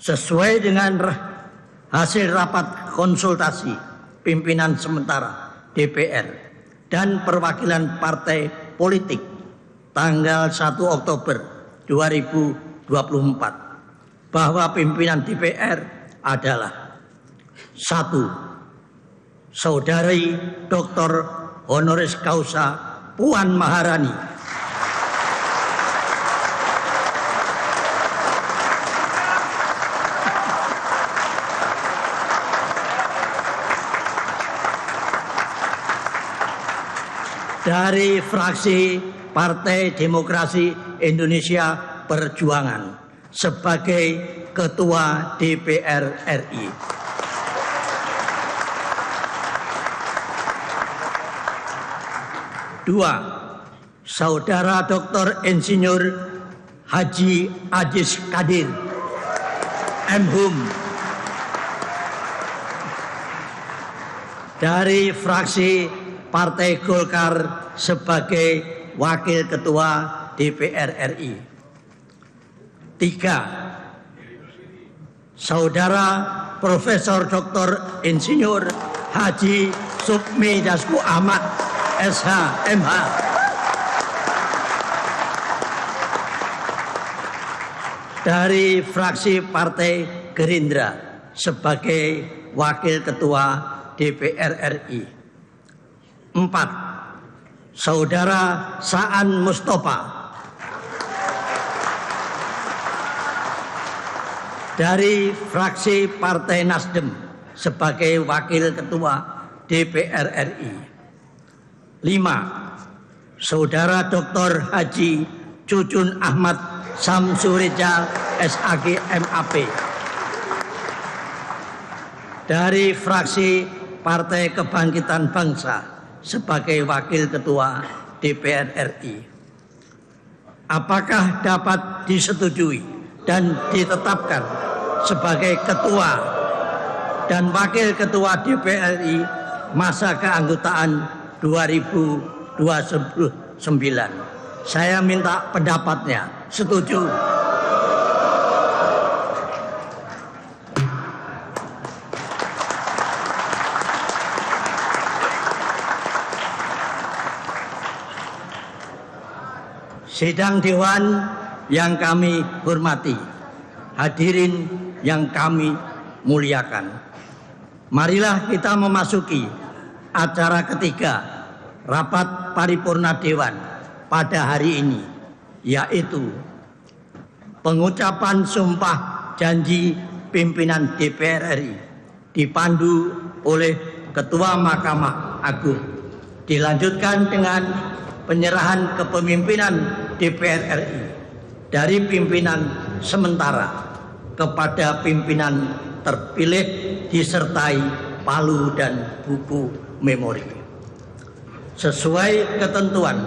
Sesuai dengan hasil rapat konsultasi pimpinan sementara DPR dan perwakilan partai politik tanggal 1 Oktober 2024 bahwa pimpinan DPR adalah 1. Saudari Dr. Honoris Causa Puan Maharani. Dari fraksi Partai Demokrasi Indonesia Perjuangan sebagai Ketua DPR RI. Dua, Saudara Dr. Insinyur Haji Aziz Kadir, M.Hum, dari fraksi Partai Golkar sebagai Wakil Ketua DPR RI. 3. Saudara Profesor Dr. Insinyur Haji Supmi Dasko Ahmad, SH, MH, dari fraksi Partai Gerindra sebagai Wakil Ketua DPR RI. 4. Saudara Saan Mustafa dari fraksi Partai Nasdem sebagai Wakil Ketua DPR RI. 5. Saudara Dr. Haji Cucun Ahmad Samsurijal SAG MAP dari fraksi Partai Kebangkitan Bangsa sebagai Wakil Ketua DPR RI. Apakah dapat disetujui dan ditetapkan sebagai Ketua dan Wakil Ketua DPR RI masa keanggotaan 2029? Saya minta pendapatnya. Setuju? Sidang Dewan yang kami hormati, hadirin yang kami muliakan. Marilah kita memasuki acara ketiga rapat paripurna Dewan pada hari ini, yaitu pengucapan sumpah janji pimpinan DPR RI dipandu oleh Ketua Mahkamah Agung. Dilanjutkan dengan penyerahan kepemimpinan DPR RI dari pimpinan sementara kepada pimpinan terpilih disertai palu dan buku memori. Sesuai ketentuan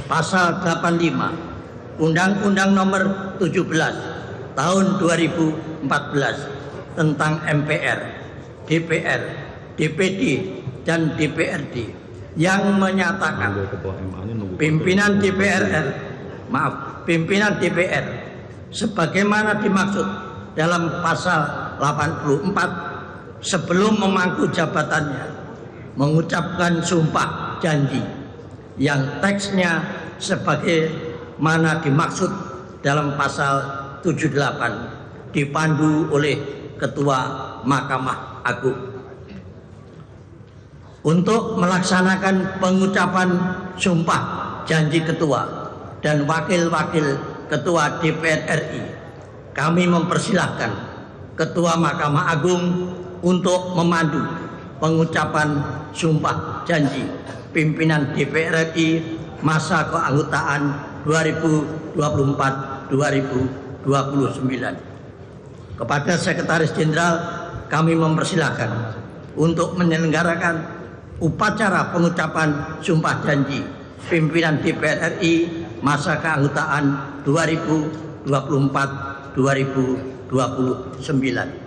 pasal 85 Undang-Undang Nomor 17 Tahun 2014 tentang MPR, DPR, DPD, dan DPRD yang menyatakan pimpinan DPR sebagaimana dimaksud dalam pasal 84 sebelum memangku jabatannya mengucapkan sumpah janji yang teksnya sebagaimana dimaksud dalam pasal 78 dipandu oleh Ketua Mahkamah Agung. Untuk melaksanakan pengucapan sumpah janji Ketua dan Wakil-Wakil Ketua DPR RI, kami mempersilahkan Ketua Mahkamah Agung untuk memandu pengucapan sumpah janji pimpinan DPR RI masa keanggotaan 2024-2029. Kepada Sekretaris Jenderal kami mempersilahkan untuk menyelenggarakan upacara pengucapan sumpah janji pimpinan DPR RI masa keanggotaan 2024-2029.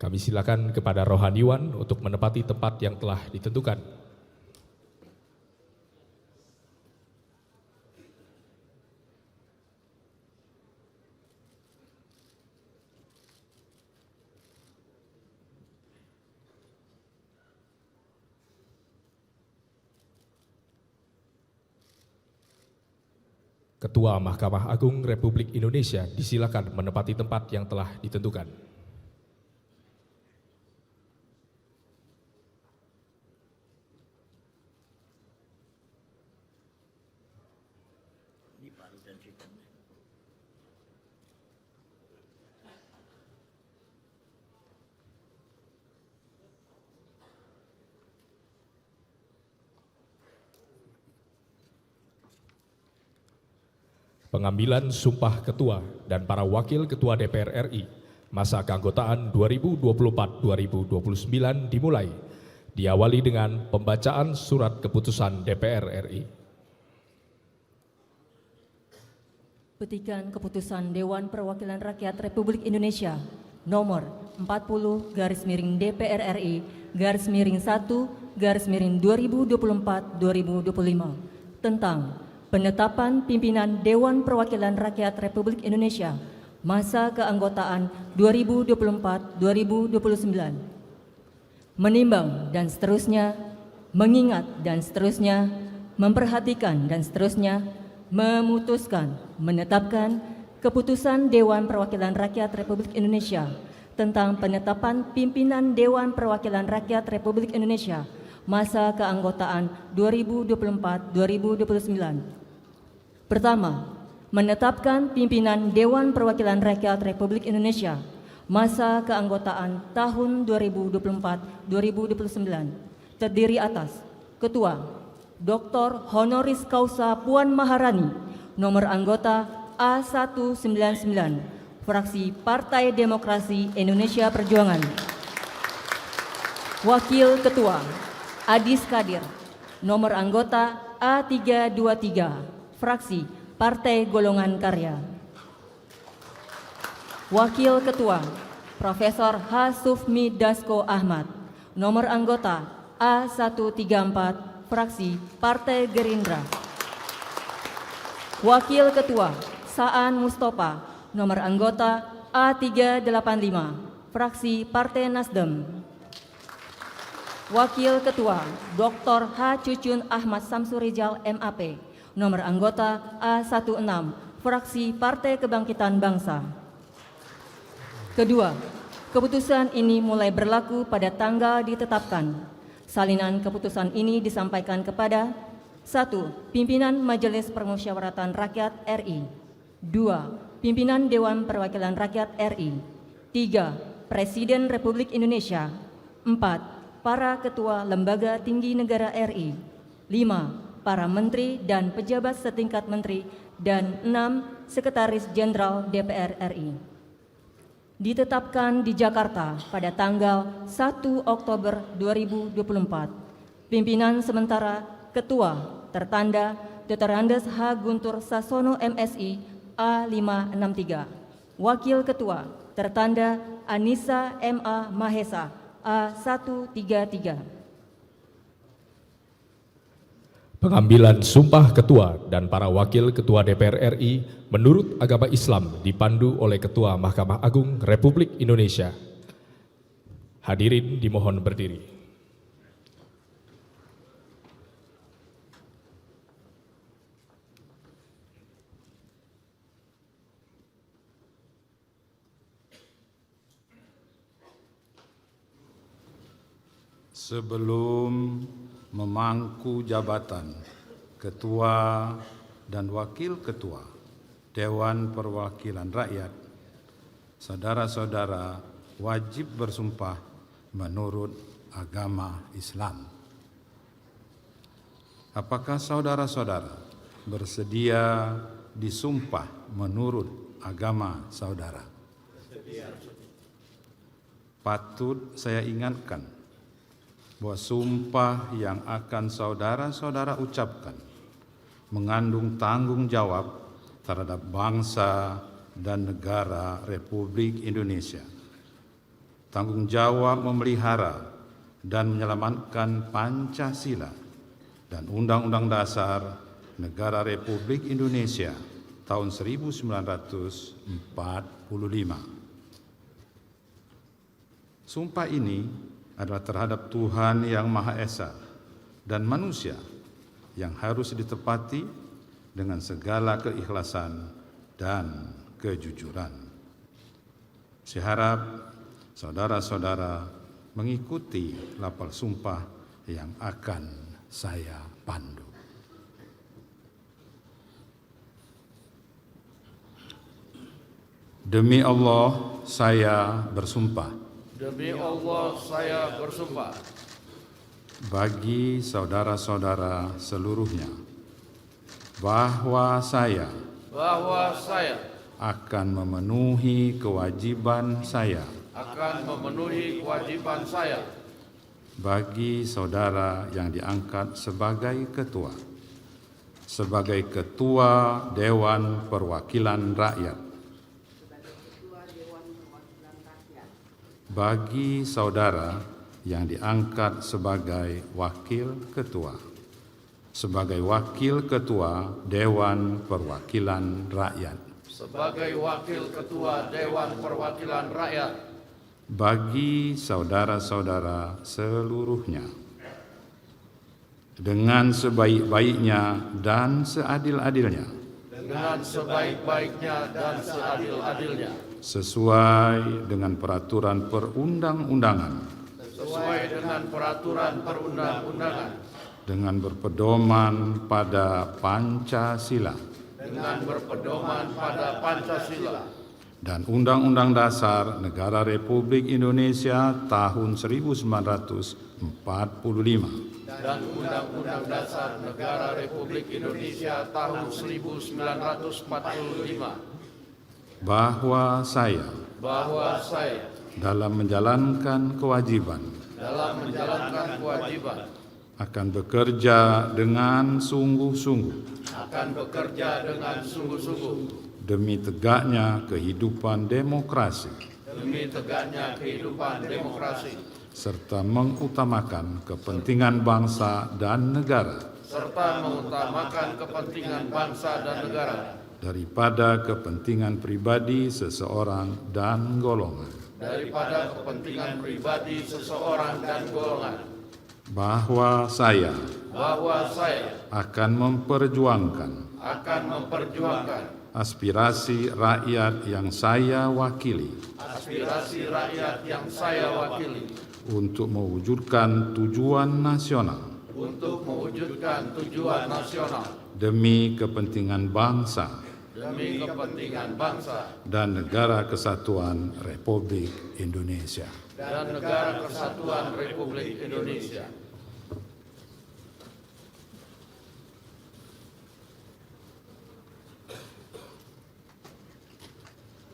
Kami silakan kepada rohaniwan untuk menempati tempat yang telah ditentukan. Ketua Mahkamah Agung Republik Indonesia disilakan menempati tempat yang telah ditentukan. Pengambilan sumpah Ketua dan para Wakil Ketua DPR RI masa keanggotaan 2024-2029 dimulai, diawali dengan pembacaan surat keputusan DPR RI. Petikan Keputusan Dewan Perwakilan Rakyat Republik Indonesia nomor 40/DPR RI /1/2024-2025 tentang penetapan pimpinan Dewan Perwakilan Rakyat Republik Indonesia masa keanggotaan 2024-2029. Menimbang dan seterusnya, mengingat dan seterusnya, memperhatikan dan seterusnya, memutuskan, menetapkan Keputusan Dewan Perwakilan Rakyat Republik Indonesia tentang penetapan pimpinan Dewan Perwakilan Rakyat Republik Indonesia masa keanggotaan 2024-2029. Pertama, menetapkan pimpinan Dewan Perwakilan Rakyat Republik Indonesia masa keanggotaan tahun 2024-2029 terdiri atas Ketua Dr. Honoris Causa Puan Maharani, nomor anggota A199, fraksi Partai Demokrasi Indonesia Perjuangan. Wakil Ketua Adis Kadir, nomor anggota A323, fraksi Partai Golongan Karya. Wakil Ketua Profesor H. Sufmi Dasko Ahmad, nomor anggota A134, fraksi Partai Gerindra. Wakil Ketua Saan Mustafa, nomor anggota A385, fraksi Partai Nasdem. Wakil Ketua Dr. H. Cucun Ahmad Samsurijal MAP, nomor anggota A16, fraksi Partai Kebangkitan Bangsa. Kedua, keputusan ini mulai berlaku pada tanggal ditetapkan. Salinan keputusan ini disampaikan kepada 1. Pimpinan Majelis Permusyawaratan Rakyat RI. 2. Pimpinan Dewan Perwakilan Rakyat RI. 3. Presiden Republik Indonesia. 4. Para Ketua Lembaga Tinggi Negara RI. 5. Para Menteri dan Pejabat setingkat Menteri, dan 6. Sekretaris Jenderal DPR RI. Ditetapkan di Jakarta pada tanggal 1 Oktober 2024. Pimpinan sementara Ketua tertanda Dr. Andes H. Guntur Sasono MSI A563. Wakil Ketua tertanda Anissa M.A. Mahesa A133. Pengambilan sumpah Ketua dan para Wakil Ketua DPR RI menurut agama Islam dipandu oleh Ketua Mahkamah Agung Republik Indonesia. Hadirin dimohon berdiri. Sebelum memangku jabatan Ketua dan Wakil Ketua Dewan Perwakilan Rakyat, saudara-saudara wajib bersumpah menurut agama Islam. Apakah saudara-saudara bersedia disumpah menurut agama saudara? Patut saya ingatkan bahwa sumpah yang akan saudara-saudara ucapkan mengandung tanggung jawab terhadap bangsa dan negara Republik Indonesia. tanggung jawab memelihara dan menyelamatkan Pancasila dan Undang-Undang Dasar Negara Republik Indonesia tahun 1945. Sumpah ini adalah terhadap Tuhan Yang Maha Esa dan manusia yang harus ditepati dengan segala keikhlasan dan kejujuran. Saya harap saudara-saudara mengikuti lapal sumpah yang akan saya pandu. Demi Allah, saya bersumpah. Demi Allah, saya bersumpah. Bagi saudara-saudara seluruhnya, bahwa saya akan memenuhi kewajiban saya bagi saudara yang diangkat sebagai ketua Dewan Perwakilan Rakyat, bagi saudara yang diangkat sebagai wakil ketua Dewan Perwakilan Rakyat, bagi saudara-saudara seluruhnya, dengan sebaik-baiknya dan seadil-adilnya, sesuai dengan peraturan perundang-undangan, dengan berpedoman pada Pancasila dan Undang-Undang Dasar Negara Republik Indonesia tahun 1945, dan Undang-Undang Dasar Negara Republik Indonesia tahun 1945, bahwa saya dalam menjalankan kewajiban akan bekerja dengan sungguh-sungguh demi tegaknya kehidupan demokrasi serta mengutamakan kepentingan bangsa dan negara daripada kepentingan pribadi seseorang dan golongan, bahwa saya akan memperjuangkan aspirasi rakyat yang saya wakili untuk mewujudkan tujuan nasional demi kepentingan bangsa dan negara kesatuan Republik Indonesia.